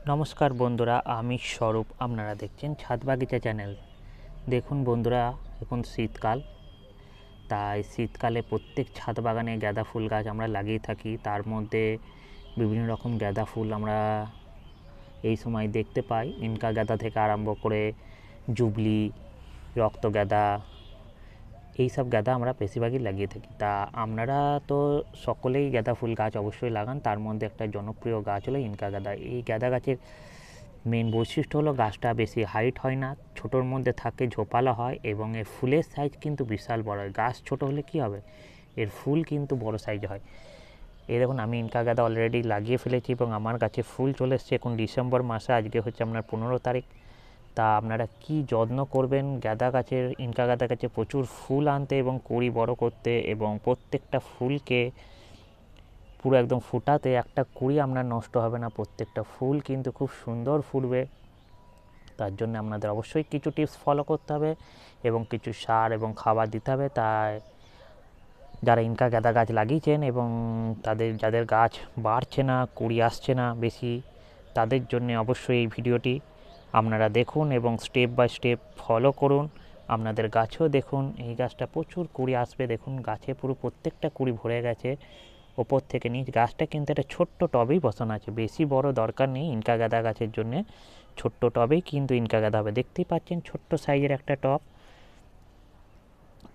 নমস্কার বন্ধুরা, আমি স্বরূপ। আপনারা দেখছেন ছাদ বাগিচা চ্যানেল। দেখুন বন্ধুরা, এখন শীতকাল, তাই শীতকালে প্রত্যেক ছাদ বাগানে গাঁদা ফুল গাছ আমরা লাগিয়ে থাকি। তার মধ্যে বিভিন্ন রকম গাঁদা ফুল আমরা এই সময় দেখতে পাই। ইনকা গাঁদা থেকে আরম্ভ করে জুবলি, রক্ত গাঁদা, এইসব গাঁদা আমরা বেশিরভাগই লাগিয়ে থাকি। তা আপনারা তো সকলেই গাঁদা ফুল গাছ অবশ্যই লাগান। তার মধ্যে একটা জনপ্রিয় গাছ হলো ইনকা গাঁদা। এই গাঁদা গাছের মেন বৈশিষ্ট্য হলো গাছটা বেশি হাইট হয় না, ছোটোর মধ্যে থাকে, ঝোপালো হয় এবং এর ফুলের সাইজ কিন্তু বিশাল বড় হয়। গাছ ছোট হলে কি হবে, এর ফুল কিন্তু বড় সাইজ হয়। এই দেখুন, আমি ইনকা গাঁদা অলরেডি লাগিয়ে ফেলেছি এবং আমার গাছে ফুল চলে এসছে। এখন ডিসেম্বর মাসে, আজকে হচ্ছে আপনার 15 তারিখ। তা আপনারা কি যত্ন করবেন গাঁদা গাছের, ইনকা গাঁদা গাছে প্রচুর ফুল আনতে এবং কুঁড়ি বড় করতে এবং প্রত্যেকটা ফুলকে পুরো একদম ফুটাতে একটা কুঁড়ি আপনার নষ্ট হবে না। প্রত্যেকটা ফুল কিন্তু খুব সুন্দর ফুটবে। তার জন্য আপনাদের অবশ্যই কিছু টিপস ফলো করতে হবে এবং কিছু সার এবং খাবার দিতে হবে। তাই যারা ইনকা গাঁদা গাছ লাগিয়েছেন এবং যাদের গাছ বাড়ছে না, কুঁড়ি আসছে না বেশি, তাদের জন্য অবশ্যই এই ভিডিওটি আপনারা দেখুন এবং স্টেপ বাই স্টেপ ফলো করুন। আপনাদের গাছেও দেখুন, এই গাছটা প্রচুর কুঁড়ি আসবে। দেখুন গাছে পুরো প্রত্যেকটা কুঁড়ি ভরে গেছে ওপর থেকে নিচ। গাছটা কিন্তু একটা ছোট্ট টবেই বসানো আছে, বেশি বড় দরকার নেই ইনকা গাঁদা গাছের জন্যে। ছোট্ট টবেই কিন্তু ইনকা গাঁদা হবে। দেখতেই পাচ্ছেন ছোট্ট সাইজের একটা টব,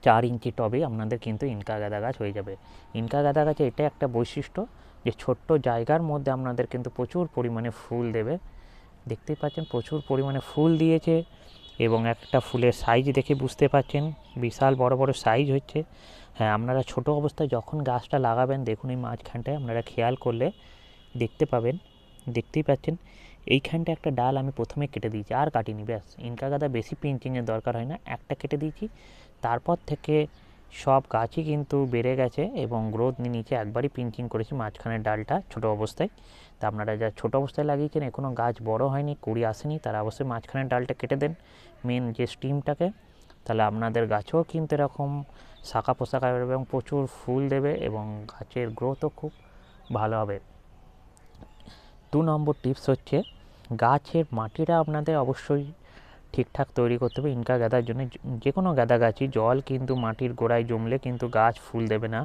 4 ইঞ্চি টবেই আপনাদের কিন্তু ইনকা গাঁদা গাছ হয়ে যাবে। ইনকা গাঁদা গাছে এটা একটা বৈশিষ্ট্য যে ছোট্ট জায়গার মধ্যে আপনাদের কিন্তু প্রচুর পরিমাণে ফুল দেবে। দেখতেই পাচ্ছেন প্রচুর পরিমাণে ফুল দিয়েছে এবং একটা ফুলের সাইজ দেখে বুঝতে পাচ্ছেন বিশাল বড় বড় সাইজ হচ্ছে। হ্যাঁ, আপনারা ছোট অবস্থায় যখন গাছটা লাগাবেন, দেখুন এই মাঝখানটায় আপনারা খেয়াল করলে দেখতে পাবেন, দেখতেই পাচ্ছেন এইখানটা একটা ডাল আমি প্রথমে কেটে দিয়েছি, আর কাটিনি। ব্যাস, ইনকা গাঁদা বেশি পিঞ্চিংয়ের দরকার হয় না, একটা কেটে দিয়েছি। তারপর থেকে সব গাছই কিন্তু বেড়ে গেছে এবং গ্রোথ নিয়ে নিচে একবারই পিঞ্চিং করেছি মাঝখানের ডালটা ছোট অবস্থায়। তা আপনারা যা ছোট অবস্থায় লাগিয়েছেন, এখনও গাছ বড় হয়নি, কুঁড়ি আসেনি, তারা অবশ্যই মাঝখানের ডালটা কেটে দেন, মেন যে স্টিমটাকে। তাহলে আপনাদের গাছও কিন্তু এরকম শাখা পোশাখা এবং প্রচুর ফুল দেবে এবং গাছের গ্রোথও খুব ভালো হবে। 2 নম্বর টিপস হচ্ছে গাছের মাটিটা আপনাদের অবশ্যই ঠিকঠাক তৈরি করতে হবে ইনকা গাঁদার জন্য। যে কোনো গাঁদা গাছই জল কিন্তু মাটির গোড়ায় জমলে কিন্তু গাছ ফুল দেবে না,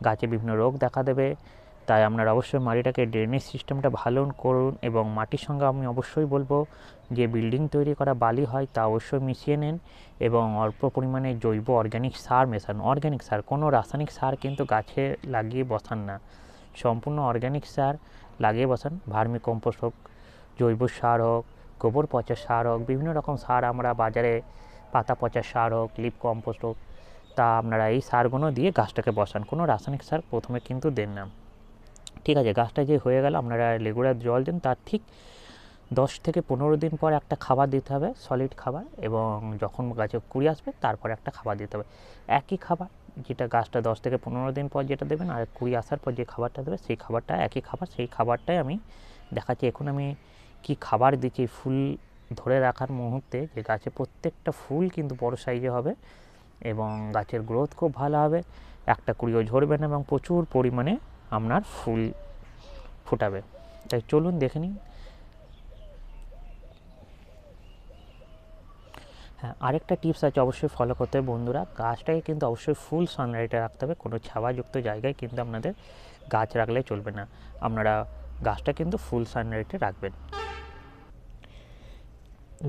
গাছে বিভিন্ন রোগ দেখা দেবে। তাই আপনারা অবশ্যই মাটিটাকে ড্রেনেজ সিস্টেমটা ভালো করুন এবং মাটির সঙ্গে আমি অবশ্যই বলবো যে বিল্ডিং তৈরি করা বালি হয় তা অবশ্যই মিশিয়ে নেন এবং অল্প পরিমাণে জৈব অর্গ্যানিক সার মেশান। অর্গ্যানিক সার, কোনো রাসায়নিক সার কিন্তু গাছে লাগিয়ে বসান না, সম্পূর্ণ অর্গ্যানিক সার লাগিয়ে বসান। ভার্মি কম্পোস্ট হোক, জৈব সার হোক, গোবর পচা সার হোক, বিভিন্ন রকম সার আমরা বাজারে, পাতা পচা সার হোক, লিপ কম্পোস্ট হোক, তা আপনারা এই সারগুলো দিয়ে গাছটাকে বসান। কোনো রাসায়নিক সার প্রথমে কিন্তু দেন না। ঠিক আছে, গাছটা যে হয়ে গেল, আপনারা রেগুলার জল দেন। তার ঠিক 10 থেকে 15 দিন পর একটা খাবার দিতে হবে, সলিড খাবার, এবং যখন গাছে কুঁড়ি আসবে তারপরে একটা খাবার দিতে হবে, একই খাবার যেটা গাছটা 10 থেকে 15 দিন পর যেটা দেবেন আর কুঁড়ি আসার পর যে খাবারটা দেবে সেই খাবারটা একই খাবার। সেই খাবারটাই আমি দেখাচ্ছি। এখন আমি কি খাবার দিচ্ছি ফুল ধরে রাখার মুহূর্তে, যে গাছে প্রত্যেকটা ফুল কিন্তু বড় সাইজে হবে এবং গাছের গ্রোথ খুব ভালো হবে, একটা কুঁড়িও ঝরবে না এবং প্রচুর পরিমাণে আপনার ফুল ফোটাবে। তাই চলুন দেখে নিন। হ্যাঁ, আরেকটা টিপস আছে অবশ্যই ফলো করতে হবে বন্ধুরা, গাছটাকে কিন্তু অবশ্যই ফুল সানলাইটে রাখতে হবে। কোনো ছাওয়াযুক্ত জায়গায় কিন্তু আপনাদের গাছ রাখলে চলবে না, আপনারা গাছটা কিন্তু ফুল সানলাইটে রাখবেন।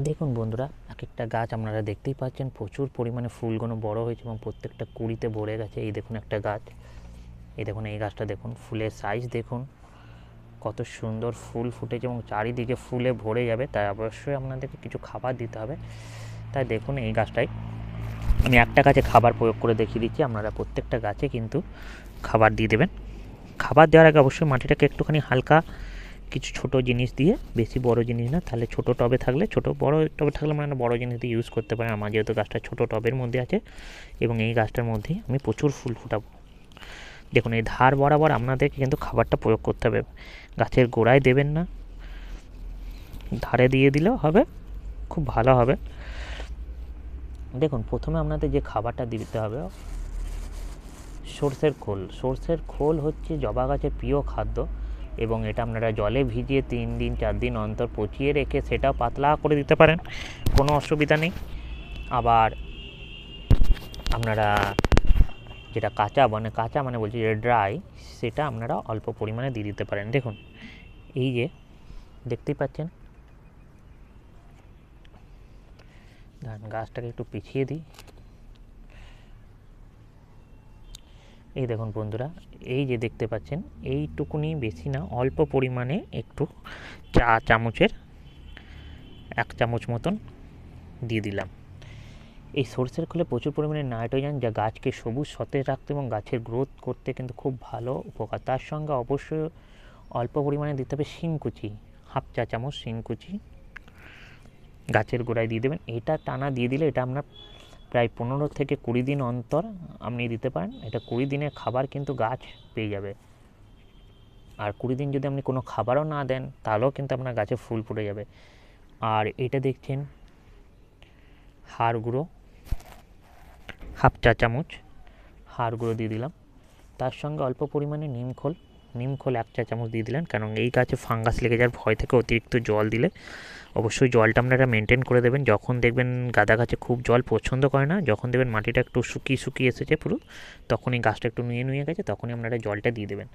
দেখুন বন্ধুরা, এক একটা গাছ আপনারা দেখতেই পাচ্ছেন প্রচুর পরিমাণে ফুলগুলো বড় হয়েছে এবং প্রত্যেকটা কুঁড়িতে ভরে গেছে। এই দেখুন একটা গাছ, এই দেখুন এই গাছটা দেখুন, ফুলের সাইজ দেখুন কত সুন্দর ফুল ফুটেছে এবং চারিদিকে ফুলে ভরে যাবে। তাই অবশ্যই আপনাদেরকে কিছু খাবার দিতে হবে। তাই দেখুন এই গাছটায় আমি একটা গাছে খাবার প্রয়োগ করে দেখিয়ে দিচ্ছি, আপনারা প্রত্যেকটা গাছে কিন্তু খাবার দিয়ে দেবেন। খাবার দেওয়ার আগে অবশ্যই মাটিটাকে একটুখানি হালকা কিছু ছোট জিনিস দিয়ে, বেশি বড় জিনিস না, তাহলে ছোট টবে থাকলে, বড় টবে থাকলে মানে বড় জিনিস দিয়ে ইউজ করতে পারেন। আমার যেহেতু গাছটা ছোট টবের মধ্যে আছে এবং এই গাছটার মধ্যেই আমি প্রচুর ফুল ফোটাবো। দেখুন এই ধার বরাবর আপনাদেরকে কিন্তু খাবারটা প্রয়োগ করতে হবে, গাছের গোড়ায় দেবেন না, ধারে দিয়ে দিলেও হবে, খুব ভালো হবে। দেখুন প্রথমে আপনাদের যে খাবারটা দিতে হবে সর্ষের খোল। সর্ষের খোল হচ্ছে জবা গাছের প্রিয় খাদ্য। এবং এটা আপনারা জলে ভিজিয়ে 3 দিন 4 দিন অন্তর পচিয়ে রেখে সেটাও পাতলা করে দিতে পারেন, কোনো অসুবিধা নেই। আবার আপনারা যেটা কাঁচা মানে বলছি যেটা ড্রাই, সেটা আপনারা অল্প পরিমাণে দিয়ে দিতে পারেন। দেখুন এই যে দেখতেই পাচ্ছেন, গাছটাকে একটু পিছিয়ে দিই। এই দেখুন বন্ধুরা, এই যে দেখতে পাচ্ছেন এইটুকুনি, বেশি না, অল্প পরিমাণে একটু চা চামচের 1 চামচ মতন দিয়ে দিলাম। এই সরষের খোলে প্রচুর পরিমাণে নাইট্রোজেন, যা গাছকে সবুজ সতেজ রাখতে এবং গাছের গ্রোথ করতে কিন্তু খুব ভালো উপকার। তার সঙ্গে অবশ্যই অল্প পরিমাণে দিতে হবে শিংকুচি, 1/2 চা চামচ শিংকুচি গাছের গোড়ায় দিয়ে দেবেন। এটা টানা দিয়ে দিলে এটা আপনার প্রায় 15 থেকে 20 দিন অন্তর আপনি দিতে পারেন। এটা 20 দিনের খাবার কিন্তু গাছ পেয়ে যাবে। আর 20 দিন যদি আপনি কোনো খাবারও না দেন তাহলেও কিন্তু আপনার গাছে ফুল ফুটে যাবে। আর এটা দেখছেন হাড় গুঁড়ো 1/2 চা চামচ হাড় গুঁড়ো দিয়ে দিলাম। তার সঙ্গে অল্প পরিমাণে নিমখোল 1 চা চামচ দিয়ে দিলেন, কারণ এই গাছে ফাঙ্গাস লেগে যাওয়ার ভয় থেকে অতিরিক্ত জল দিলে। অবশ্যই জলটা আপনারা মেনটেন করে দেবেন। যখন দেখবেন গাঁদা গাছে খুব জল পছন্দ করে না, যখন দেখবেন মাটিটা একটু শুকিয়ে এসেছে পুরো, তখনই গাছটা একটু নুয়ে গেছে, তখনই আপনারা জলটা দিয়ে দেবেন।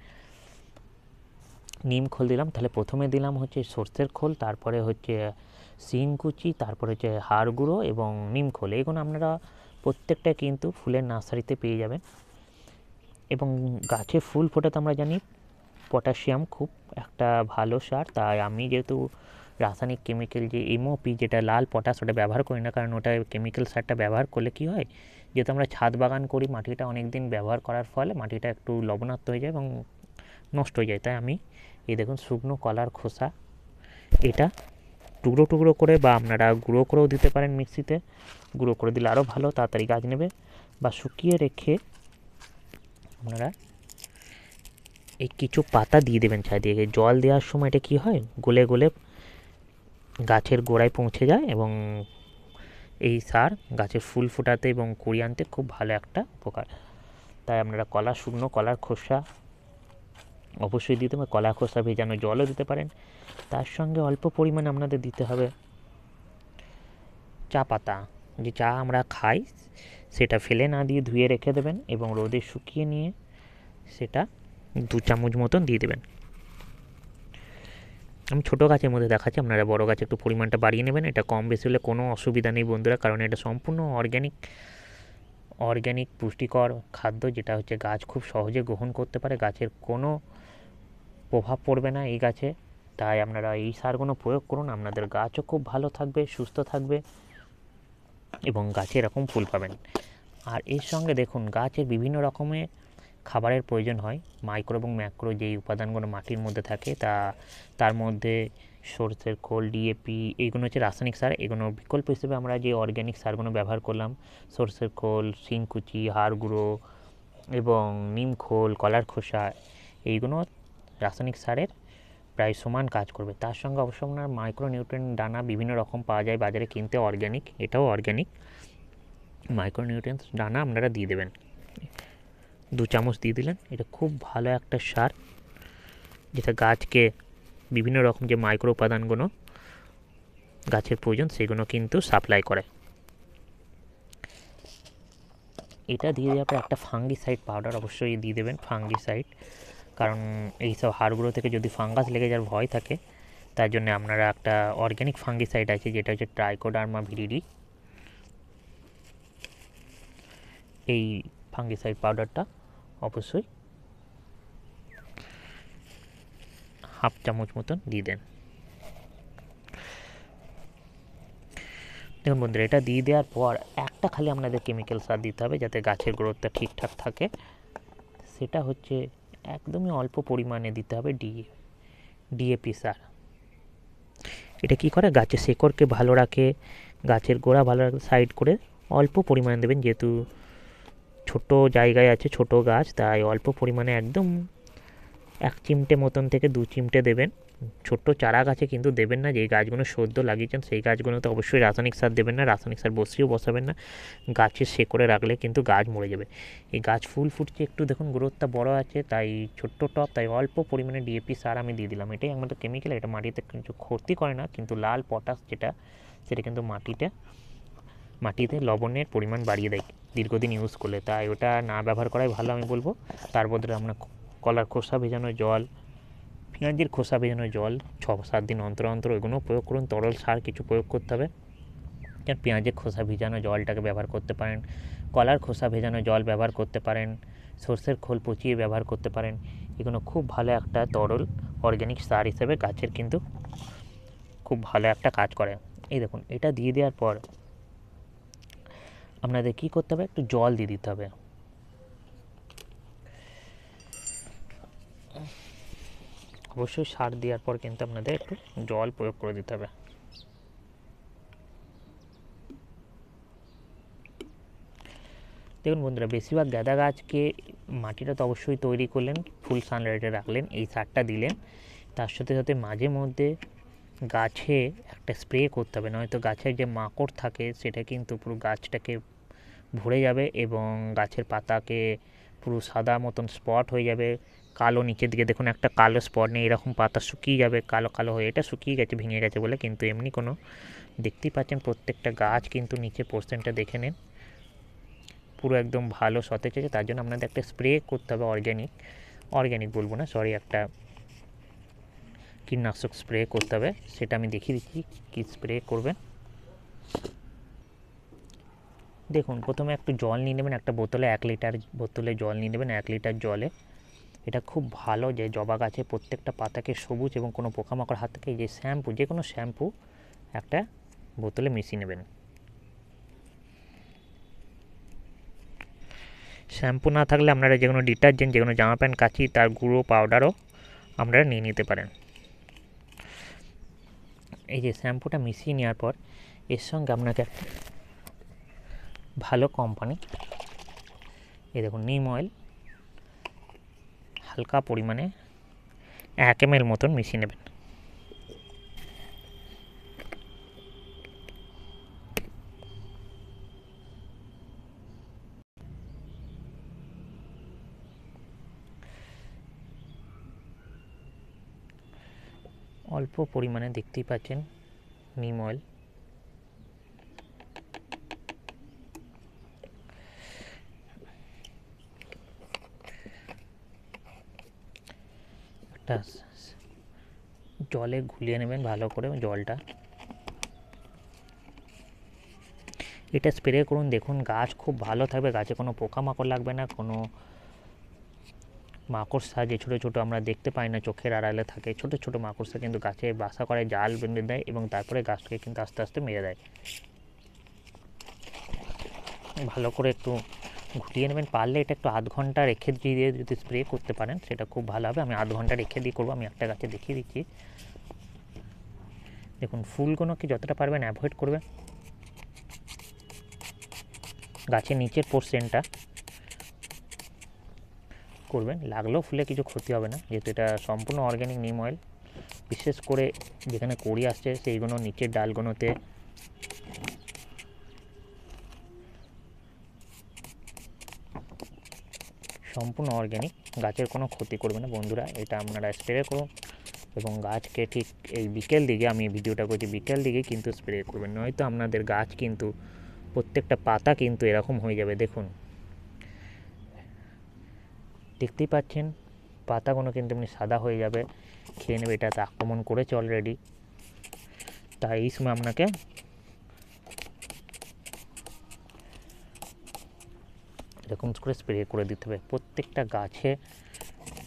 নিম খোল দিলাম, তাহলে প্রথমে দিলাম হচ্ছে সর্ষের খোল, তারপরে হচ্ছে শিংকুচি, তারপরে হচ্ছে হাড় গুঁড়ো এবং নিম খোল। এগুলো আপনারা প্রত্যেকটা কিন্তু ফুলের নার্সারিতে পেয়ে যাবেন। এবং গাছে ফুল ফোটাতে আমরা জানি পটাশিয়াম খুব একটা ভালো সার, তাই আমি যেহেতু রাসায়নিক কেমিক্যাল যে এমওপি যেটা লাল পটাশ, ওটা ব্যবহার করি না, কারণ ওটা কেমিক্যাল সারটা ব্যবহার করলে কী হয়, যেহেতু আমরা ছাদ বাগান করি, মাটিটা অনেক দিন ব্যবহার করার ফলে মাটিটা একটু লবণাক্ত হয়ে যায় এবং নষ্ট হয়ে যায়। তাই আমি এই দেখুন শুকনো কলার খোসা, এটা টুকরো করে বা আপনারা গুঁড়ো করেও দিতে পারেন, মিক্সিতে গুঁড়ো করে দিলে আরও ভালো, তাড়াতাড়ি গাছ নেবে। বা শুকিয়ে রেখে আপনারা এই কিছু পাতা দিয়ে দেবেন চারিদিকে। জল দেওয়ার সময় এটা কী হয়, গলে গাছের গোড়ায় পৌঁছে যায় এবং এই সার গাছের ফুল ফোটাতে এবং কুড়ি আনতে খুব ভালো একটা উপকার। তাই আপনারা শুকনো কলার খোসা অবশ্যই দিতে হবে, কলা খোসা ভেজানো জলও দিতে পারেন। তার সঙ্গে অল্প পরিমাণে আপনাদের দিতে হবে চা পাতা, যে চা আমরা খাই সেটা ফেলে না দিয়ে ধুয়ে রেখে দেবেন এবং রোদে শুকিয়ে নিয়ে সেটা 2 চামচ মতন দিয়ে দেবেন। আমি ছোটো গাছের মধ্যে দেখাচ্ছি, আপনারা বড় গাছে একটু পরিমাণটা বাড়িয়ে নেবেন। এটা কম বেশি হলে কোনো অসুবিধা নেই বন্ধুরা, কারণ এটা সম্পূর্ণ অর্গ্যানিক পুষ্টিকর খাদ্য, যেটা হচ্ছে গাছ খুব সহজে গ্রহণ করতে পারে, গাছের কোনো প্রভাব পড়বে না এই গাছে। তাই আপনারা এই সারগুলো প্রয়োগ করুন, আপনাদের গাছও খুব ভালো থাকবে, সুস্থ থাকবে এবং গাছে এরকম ফুল পাবেন। আর এর সঙ্গে দেখুন গাছের বিভিন্ন রকমের খাবারের প্রয়োজন হয়, মাইক্রো এবং ম্যাক্রো যেই উপাদানগুলো মাটির মধ্যে থাকে, তার মধ্যে সরষের খোল, ডিএপি, এইগুলো হচ্ছে রাসায়নিক সার। এগুলোর বিকল্প হিসেবে আমরা যে অর্গ্যানিক সারগুলো ব্যবহার করলাম, সরষের খোল, শিংকুচি, হাড় গুঁড়ো এবং নিম খোল, কলার খোসা, এইগুলো রাসায়নিক সারের প্রায় সমান কাজ করবে। তার সঙ্গে অবশ্য আপনার মাইক্রো নিউট্রিয়েন্ট দানা বিভিন্ন রকম পাওয়া যায় বাজারে কিনতে, অর্গ্যানিক, এটাও অর্গ্যানিক মাইক্রো নিউট্রিয়েন্টস দানা আপনারা দিয়ে দেবেন। 2 চামচ দিয়ে দিলেন। এটা খুব ভালো একটা সার, যেটা গাছকে বিভিন্ন রকম যে মাইক্রো উপাদানগুলো গাছের প্রয়োজন সেগুলো কিন্তু সাপ্লাই করে। এটা দিয়ে দেওয়ার পর একটা ফাঙ্গিসাইড পাউডার অবশ্যই দিয়ে দেবেন, ফাঙ্গিসাইড, কারণ এইসব হাড়গুলো থেকে যদি ফাঙ্গাস লেগে যাওয়ার ভয় থাকে, তার জন্য আপনারা একটা অর্গ্যানিক ফাঙ্গিসাইড আছে যেটা হচ্ছে ট্রাইকোডার্মা ভিরিডি, এই ফাঙ্গিসাইড পাউডারটা অবশ্যই 1/2 চামচ মতন দিয়ে দেন। দেখুন বন্ধুরা, এটা দিয়ে দেওয়ার পর একটা খালি আপনাদের কেমিক্যাল সার দিতে হবে যাতে গাছের গ্রোথটা ঠিকঠাক থাকে, সেটা হচ্ছে একদমই অল্প পরিমাণে দিতে হবে ডিএপি সার। এটা কি করে, গাছের শেকড়কে ভালো রাখে, গাছের গোড়া ভালো রাখে, সাইড করে অল্প পরিমাণে দেবেন, যেহেতু ছোট জায়গায় আছে, ছোট গাছ, তাই অল্প পরিমাণে একদম 1 চিমটে মতন থেকে 2 চিমটে দেবেন। ছোট্ট চারা গাছে কিন্তু দেবেন না, যেই গাছগুলো সদ্য লাগিয়েছেন সেই গাছগুলোতে অবশ্যই রাসায়নিক সার দেবেন না, রাসায়নিক সার বসাবেন না, গাছের শেকড়ে রাখলে কিন্তু গাছ মরে যাবে। এই গাছ ফুল ফুটছে, একটু দেখুন গ্রোথটা বড় আছে, তাই ছোট্ট টব, তাই অল্প পরিমাণে ডিএপি সার আমি দিয়ে দিলাম। এটাই আমাদের কেমিক্যাল, এটা মাটিতে কিছু ক্ষতি করে না, কিন্তু লাল পটাশ যেটা সেটা কিন্তু মাটিতে লবণের পরিমাণ বাড়িয়ে দেয় দীর্ঘদিন ইউজ করলে, তাই ওটা না ব্যবহার করাই ভালো আমি বলবো। তার বদলে আমরা কলার খোসা ভেজানো জল, পেঁয়াজের খোসা ভেজানো জল 6-7 দিন অন্তর অন্তর ওইগুলো প্রয়োগ করুন। তরল সার কিছু প্রয়োগ করতে হবে, যেমন পেঁয়াজের খোসা ভেজানো জলটাকে ব্যবহার করতে পারেন, কলার খোসা ভেজানো জল ব্যবহার করতে পারেন, সর্ষের খোল পচিয়ে ব্যবহার করতে পারেন। এগুলো খুব ভালো একটা তরল অর্গ্যানিক সার হিসেবে গাছের কিন্তু খুব ভালো একটা কাজ করে। এই দেখুন, এটা দিয়ে দেওয়ার পর আপনাদের কী করতে হবে, একটু জল দিয়ে দিতে হবে। অবশ্যই সার দেওয়ার পর কিন্তু আপনাদের একটু জল প্রয়োগ করে দিতে হবে। দেখুন বন্ধুরা, বেশিরভাগ গাঁদা গাছকে মাটিটা তো অবশ্যই তৈরি করলেন, ফুল সানলাইটে রাখলেন, এই সারটা দিলেন, তার সাথে সাথে মাঝে মধ্যে গাছে একটা স্প্রে করতে হবে, নয়তো গাছের যে মাকড় থাকে সেটা কিন্তু পুরো গাছটাকে ভরে যাবে এবং গাছের পাতাকে পুরো সাদা মতন স্পট হয়ে যাবে, কালো নিচের দিকে দেখুন একটা কালো স্পট নেই, এরকম পাতা শুকিয়ে যাবে কালো কালো হয়ে, এটা শুকিয়ে গেছে ভেঙে গেছে বলে, কিন্তু এমনি কোনো, দেখতেই পাচ্ছেন প্রত্যেকটা গাছ কিন্তু নিচে পোর্শনটা দেখে নেন পুরো একদম ভালো সতেজ আছে। তার জন্য আপনাদের একটা স্প্রে করতে হবে, অর্গ্যানিক বলবো না, সরি, একটা কীটনাশক স্প্রে করতে হবে, সেটা আমি দেখিয়ে দিচ্ছি কী স্প্রে করবেন। দেখুন, প্রথমে একটু জল নিয়ে নেবেন, একটা বোতলে 1 লিটার বোতলে জল নিয়ে নেবেন, 1 লিটার জলে এটা খুব ভালো যে জবা গাছে প্রত্যেকটা পাতাকে সবুজ এবং কোনো পোকামাকড় হাত থেকে যে শ্যাম্পু, যে কোনো শ্যাম্পু একটা বোতলে মিশিয়ে নেবেন। শ্যাম্পু না থাকলে আপনারা যে কোনো ডিটারজেন্ট, যে কোনো জামা প্যান্ট কাচি তার গুঁড়ো পাউডারও আপনারা নিয়ে নিতে পারেন। এই যে শ্যাম্পুটা মিশিয়ে নেওয়ার পর এর সঙ্গে আপনাকে ভালো কোম্পানি, এই দেখুন নিম অয়েল হালকা পরিমাণে 1 ml মতন মিশিয়ে নেবেন। অল্প পরিমাণে দেখতেই পাচ্ছেন নিম অয়েল, একটা জলে গুলিয়ে নেবেন ভালো করে জলটা, এটা স্প্রে করুন। দেখুন গাছ খুব ভালো থাকবে, গাছে কোনো পোকামাকড় লাগবে না, কোনো মাকড়সা যে ছোটো ছোটো আমরা দেখতে পাই না, চোখের আড়ালে থাকে ছোটো ছোটো মাকড়সা কিন্তু গাছে বাসা করে, জাল বেঁধে দেয় এবং তারপরে গাছকে কিন্তু আস্তে আস্তে মেরে দেয়। ভালো করে একটু ঘুটিয়ে নেবেন, পারলে এটা একটু আধ ঘন্টা রেখে দিয়ে যদি স্প্রে করতে পারেন সেটা খুব ভালো হবে। আমি আধ ঘন্টা রেখে দিয়ে করবো, আমি একটা গাছে দেখিয়ে দিচ্ছি। দেখুন ফুলগুলোকে যতটা পারবেন অ্যাভয়েড করবেন, গাছের নিচের পোর্শনটা করবেন, লাগলেও ফুলে কিছু ক্ষতি হবে না, যেহেতু এটা সম্পূর্ণ অর্গ্যানিক নিম অয়েল। বিশেষ করে যেখানে কড়ি আসছে সেইগুলো নিচের ডালগুলোতে সম্পূর্ণ অর্গ্যানিক, গাছের কোনো ক্ষতি করবে না বন্ধুরা। এটা আপনারা স্প্রে করুন এবং গাছকে ঠিক এই বিকেল দিকে, আমি ভিডিওটা করছি বিকেল দিকে কিন্তু স্প্রে করবেন, নয়তো আপনাদের গাছ কিন্তু প্রত্যেকটা পাতা কিন্তু এরকম হয়ে যাবে। দেখুন দেখতেই পাচ্ছেন পাতাগুলো কিন্তু এমনি সাদা হয়ে যাবে, খেয়ে নেবে, এটাতে আক্রমণ করেছে অলরেডি। তাই এই সময় আপনাকে এরকম করে স্প্রে করে দিতে হবে প্রত্যেকটা গাছে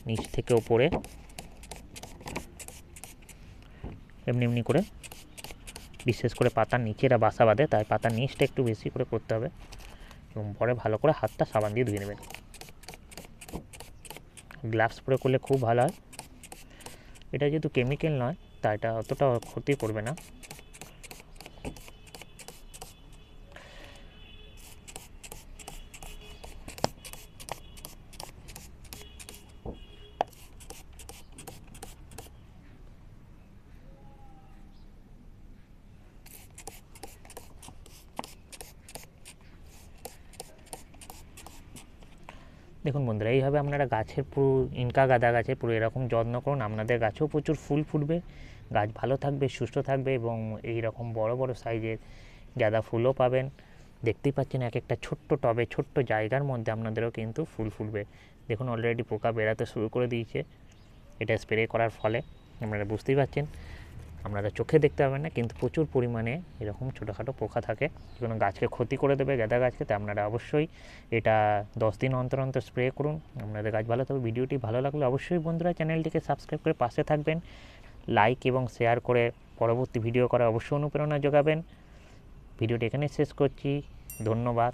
নিচ থেকে ওপরে, এমনি এমনি করে, বিশেষ করে পাতার নিচেরা বাসা বাঁধে, তাই পাতার নিচটা একটু বেশি করে করতে হবে এবং পরে ভালো করে হাতটা সাবান দিয়ে ধুয়ে নেবেন। গ্লাভস পরে করলে খুব ভালো হয়, এটা যেহেতু কেমিক্যাল নয় তাই এটা অতটা ক্ষতি করবে না। দেখুন বন্ধুরা, এইভাবে আপনারা গাছের পুরো ইনকা গাঁদা গাছের পুরো এরকম যত্ন করুন, আপনাদের গাছেও প্রচুর ফুল ফুটবে, গাছ ভালো থাকবে, সুস্থ থাকবে এবং এই রকম বড় বড় সাইজের গাঁদা ফুলও পাবেন। দেখতেই পাচ্ছেন এক একটা ছোট্ট টবে ছোট্ট জায়গার মধ্যে আপনাদেরও কিন্তু ফুল ফুটবে। দেখুন অলরেডি পোকা বেরাতে শুরু করে দিয়েছে, এটা স্প্রে করার ফলে আপনারা বুঝতেই পারছেন। আপনারা চোখে দেখতে পাবেন না, কিন্তু প্রচুর পরিমাণে এরকম ছোটোখাটো পোকা থাকে, যেগুলো গাছকে ক্ষতি করে দেবে, গাঁদা গাছকে। তো আপনারা অবশ্যই এটা 10 দিন অন্তর অন্তর স্প্রে করুন, আপনাদের গাছ ভালো থাকবে। ভিডিওটি ভালো লাগলে অবশ্যই বন্ধুরা চ্যানেলটিকে সাবস্ক্রাইব করে পাশে থাকবেন, লাইক এবং শেয়ার করে পরবর্তী ভিডিও করার অবশ্যই অনুপ্রেরণা যোগাবেন। ভিডিওটি এখানে শেষ করছি, ধন্যবাদ।